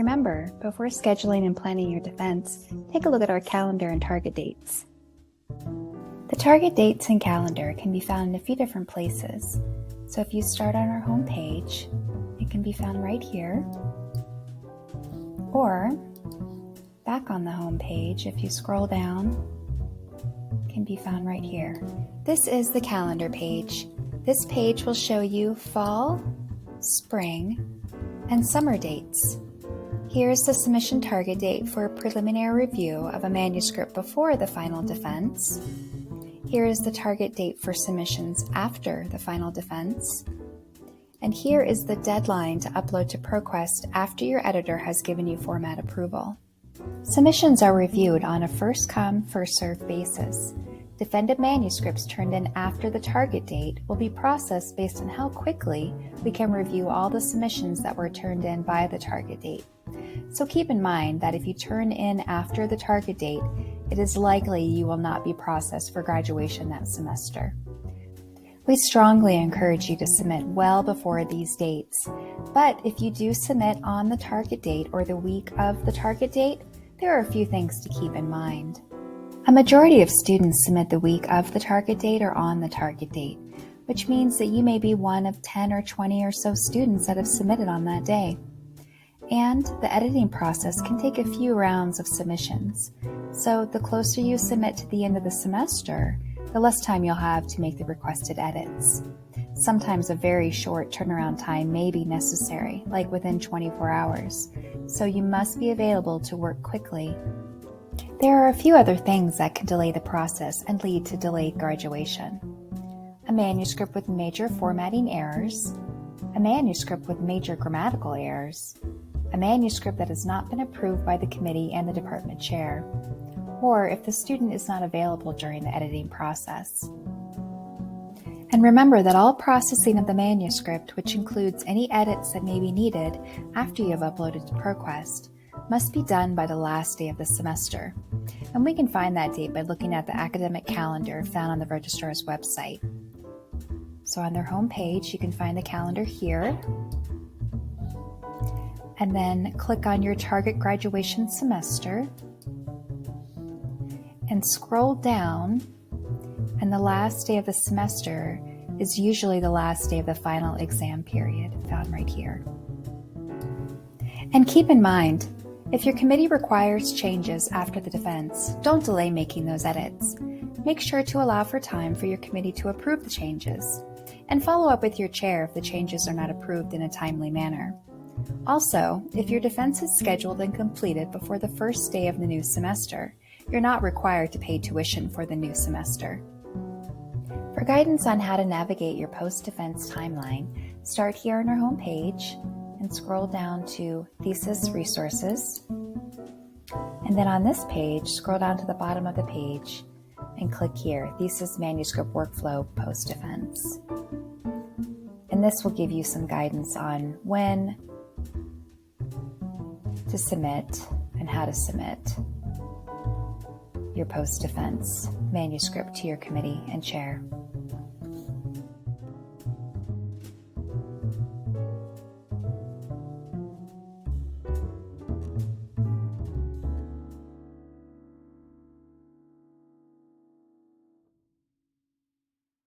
remember, before scheduling and planning your defense, take a look at our calendar and target dates. The target dates and calendar can be found in a few different places. So if you start on our home page, it can be found right here, or back on the home page, if you scroll down, it can be found right here. This is the calendar page. This page will show you fall, spring, and summer dates. Here's the submission target date for a preliminary review of a manuscript before the final defense. Here is the target date for submissions after the final defense. And here is the deadline to upload to ProQuest after your editor has given you format approval. Submissions are reviewed on a first-come, first-served basis. Defended manuscripts turned in after the target date will be processed based on how quickly we can review all the submissions that were turned in by the target date. So keep in mind that if you turn in after the target date, it is likely you will not be processed for graduation that semester. We strongly encourage you to submit well before these dates, but if you do submit on the target date or the week of the target date, there are a few things to keep in mind. A majority of students submit the week of the target date or on the target date, which means that you may be one of 10 or 20 or so students that have submitted on that day. And the editing process can take a few rounds of submissions. So the closer you submit to the end of the semester, the less time you'll have to make the requested edits. Sometimes a very short turnaround time may be necessary, like within 24 hours. So you must be available to work quickly. There are a few other things that can delay the process and lead to delayed graduation. A manuscript with major formatting errors, a manuscript with major grammatical errors, a manuscript that has not been approved by the committee and the department chair, or if the student is not available during the editing process. And remember that all processing of the manuscript, which includes any edits that may be needed after you have uploaded to ProQuest, must be done by the last day of the semester. And we can find that date by looking at the academic calendar found on the registrar's website. So on their home page, you can find the calendar here, and then click on your target graduation semester and scroll down, and the last day of the semester is usually the last day of the final exam period, found right here. And keep in mind, if your committee requires changes after the defense, don't delay making those edits. Make sure to allow for time for your committee to approve the changes, and follow up with your chair if the changes are not approved in a timely manner. Also, if your defense is scheduled and completed before the first day of the new semester, you're not required to pay tuition for the new semester. For guidance on how to navigate your post-defense timeline, start here on our home page and scroll down to Thesis Resources. And then on this page, scroll down to the bottom of the page and click here, Thesis Manuscript Workflow Post-Defense. And this will give you some guidance on when to submit and how to submit your post-defense manuscript to your committee and chair.